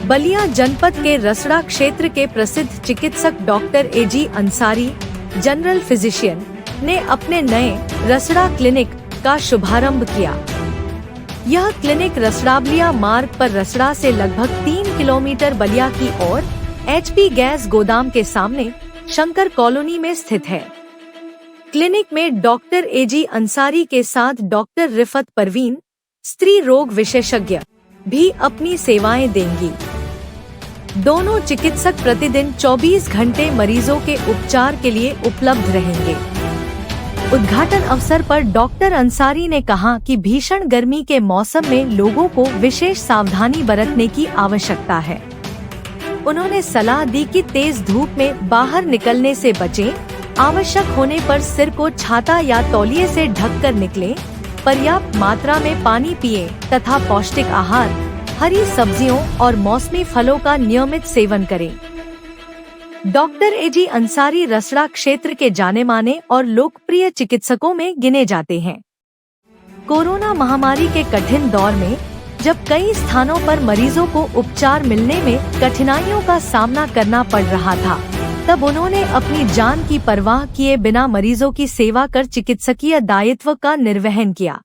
बलिया जनपद के रसड़ा क्षेत्र के प्रसिद्ध चिकित्सक डॉक्टर एजी अंसारी, जनरल फिजिशियन, ने अपने नए रसड़ा क्लिनिक का शुभारंभ किया। यह क्लिनिक रसड़ाबलिया मार्ग पर रसड़ा से लगभग 3 किलोमीटर बलिया की ओर HP गैस गोदाम के सामने शंकर कॉलोनी में स्थित है। क्लिनिक में डॉक्टर एजी अंसारी के साथ डॉक्टर रिफत परवीन, स्त्री रोग विशेषज्ञ, भी अपनी सेवाएं देंगी। दोनों चिकित्सक प्रतिदिन 24 घंटे मरीजों के उपचार के लिए उपलब्ध रहेंगे। उद्घाटन अवसर पर डॉक्टर अंसारी ने कहा कि भीषण गर्मी के मौसम में लोगों को विशेष सावधानी बरतने की आवश्यकता है। उन्होंने सलाह दी कि तेज धूप में बाहर निकलने से बचें, आवश्यक होने पर सिर को छाता या तौलिए से ढककर निकलें, पर्याप्त मात्रा में पानी पिएं तथा पौष्टिक आहार, हरी सब्जियों और मौसमी फलों का नियमित सेवन करें। डॉक्टर एजी अंसारी रसड़ा क्षेत्र के जाने माने और लोकप्रिय चिकित्सकों में गिने जाते हैं। कोरोना महामारी के कठिन दौर में जब कई स्थानों पर मरीजों को उपचार मिलने में कठिनाइयों का सामना करना पड़ रहा था, तब उन्होंने अपनी जान की परवाह किए बिना मरीजों की सेवा कर चिकित्सकीय दायित्व का निर्वहन किया।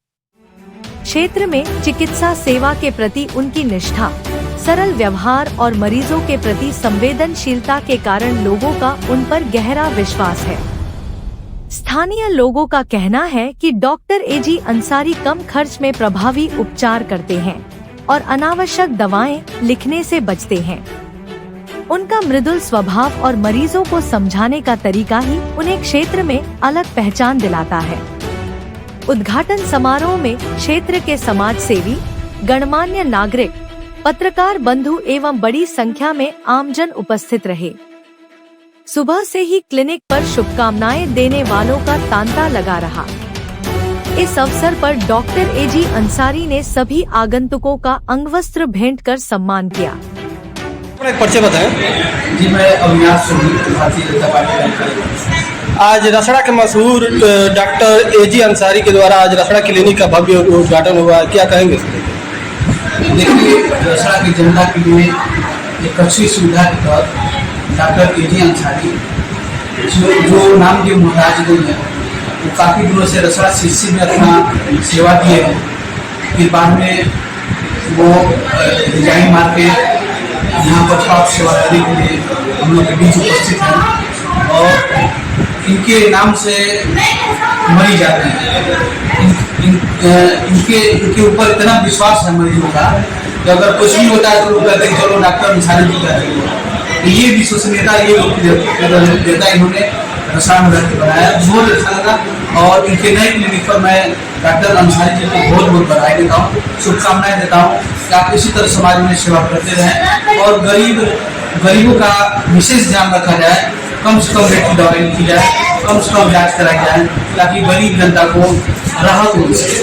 क्षेत्र में चिकित्सा सेवा के प्रति उनकी निष्ठा, सरल व्यवहार और मरीजों के प्रति संवेदनशीलता के कारण लोगों का उन पर गहरा विश्वास है। स्थानीय लोगों का कहना है कि डॉक्टर एजी अंसारी कम खर्च में प्रभावी उपचार करते हैं और अनावश्यक दवाएं लिखने से बचते हैं। उनका मृदुल स्वभाव और मरीजों को समझाने का तरीका ही उन्हें क्षेत्र में अलग पहचान दिलाता है। उद्घाटन समारोह में क्षेत्र के समाज सेवी, गणमान्य नागरिक, पत्रकार बंधु एवं बड़ी संख्या में आमजन उपस्थित रहे। सुबह से ही क्लिनिक पर शुभकामनाएं देने वालों का तांता लगा रहा। इस अवसर पर डॉक्टर एजी अंसारी ने सभी आगंतुकों का अंगवस्त्र भेंट कर सम्मान किया। एक परिचय बताएं। जी, मैं अविनाश सोनी, भारतीय जनता पार्टी। आज रसड़ा के मशहूर डॉक्टर एजी अंसारी के द्वारा आज रसड़ा क्लिनिक का भव्य उद्घाटन हुआ, क्या कहेंगे? देखिए, रसड़ा की जनता के लिए एक अच्छी सुविधा के तहत डॉक्टर एजी अंसारी जो नाम के मोहताज नहीं है, वो काफ़ी दिनों से रसड़ा CC में अपना सेवा दिए हैं। फिर बाद में वो डिजाइन मार के यहाँ पर टॉप सेवा करने के लिए हम लोग के बीच उपस्थित हैं और इनके नाम से मरीज जाते हैं। इनके ऊपर इतना विश्वास है मरीजों का कि अगर कुछ भी होता है तो लोग कहते हैं चलो डॉक्टर अंसारी जी का है। ये विश्वसनीयता, ये लोकप्रियता इन्होंने रसड़ा में रख बनाया, बहुत अच्छा लगा। और इनके नए क्लिनिक पर मैं डॉक्टर अंसारी जी को बहुत बहुत बधाई देता हूँ, शुभकामनाएं देता हूँ कि आप इसी तरह समाज में सेवा करते रहें और गरीबों का विशेष ध्यान रखा जाए। कम से कम रेट की दवाई लिखी जाए, कम से कम जांच कराई जाए ताकि गरीब जनता को राहत हो सके।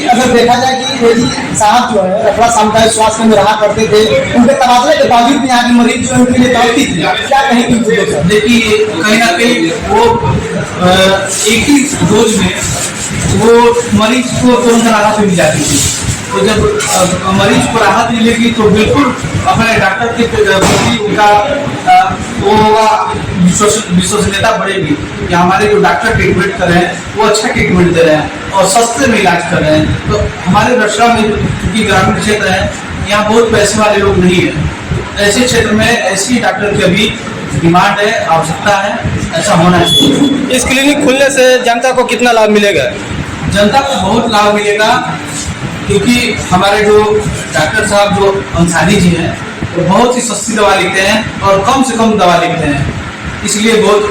अगर देखा जाए कि एजी साहब जो है रसड़ा सामुदायिक स्वास्थ्य में रहा करते थे, उनके तबादले के बावजूद भी यहाँ के मरीज जो है उनके लिए तड़पती थी, क्या कहेंगे? देखिए, कहीं ना कहीं वो एक ही डोज में वो मरीज को तुरंत राहत मिल जाती थी। तो जब मरीज को राहत मिलेगी तो बिल्कुल अपने डॉक्टर के प्रति उनका वो होगा, विश्वसनीयता बढ़ेगी कि हमारे जो डॉक्टर ट्रीटमेंट कर रहे हैं वो अच्छा ट्रीटमेंट दे रहे हैं और सस्ते में इलाज कर रहे हैं। तो हमारे रसड़ा में क्योंकि ग्रामीण क्षेत्र है, यहाँ बहुत पैसे वाले लोग नहीं है, ऐसे क्षेत्र में ऐसी डॉक्टर की अभी डिमांड है, आवश्यकता है, ऐसा होना चाहिए। इस क्लिनिक खुलने से जनता को कितना लाभ मिलेगा? जनता को बहुत लाभ मिलेगा क्योंकि हमारे जो डॉक्टर साहब जो अंसारी जी हैं वो बहुत ही सस्ती दवा लिखते हैं और कम से कम दवा लिखते हैं, इसलिए बहुत।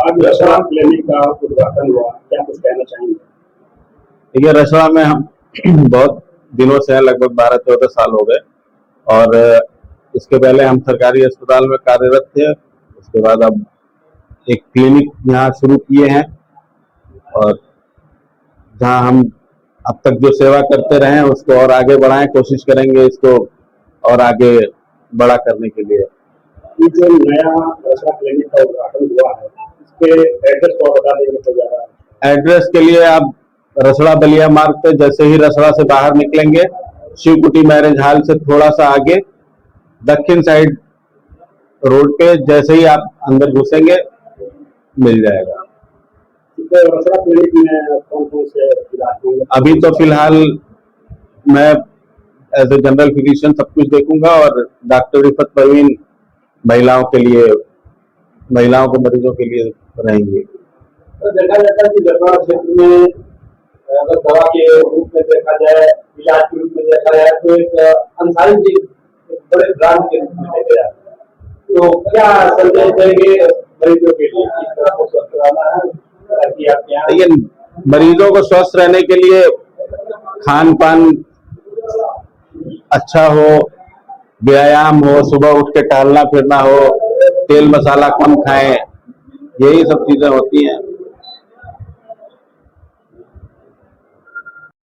आज रसड़ा क्लिनिक का उद्घाटन हुआ, क्या कुछ कहना चाहेंगे? देखिए, रसड़ा में हम बहुत दिनों से हैं, लगभग 12-14 साल हो गए और इसके पहले हम सरकारी अस्पताल में कार्यरत थे। उसके बाद अब एक क्लिनिक यहाँ शुरू किए हैं और जहाँ हम अब तक जो सेवा करते रहे हैं उसको और आगे बढ़ाएं, कोशिश करेंगे इसको और आगे बड़ा करने के लिए। ये जो नया रसड़ा क्लिनिक का उद्घाटन हुआ है, इसके एड्रेस को बता देंगे तो ज्यादा। एड्रेस के लिए आप रसड़ा बलिया मार्ग पे जैसे ही रसड़ा से बाहर निकलेंगे शिवकुटी मैरिज हॉल से थोड़ा सा आगे दक्षिण साइड रोड पे जैसे ही आप अंदर घुसेंगे मिल जाएगा। तो रसड़ा क्लिनिक में कौन कौन से इलाज होंगे? अभी तो फिलहाल मैं एज ए जनरल फिजिशियन सब कुछ देखूंगा और डॉक्टर रिफत परवीन महिलाओं के मरीजों के लिए रहेंगे। तो देखा जाता है कि रसड़ा क्षेत्र में अगर दवा के रूप में देखा जाए, इलाज के रूप में देखा जाए तो एक अंसारी जी एक बड़े ब्रांड के रूप में देखे जाते हैं। तो क्या संदेश देंगे मरीजों के लिए किस तरह को स्वस्थ रहना है ताकि आपके यहाँ? लेकिन मरीजों को स्वस्थ रहने के लिए खान पान अच्छा हो, व्यायाम हो, सुबह उठ के टहलना फिरना हो, तेल मसाला कम खाएं, यही सब चीजें होती हैं।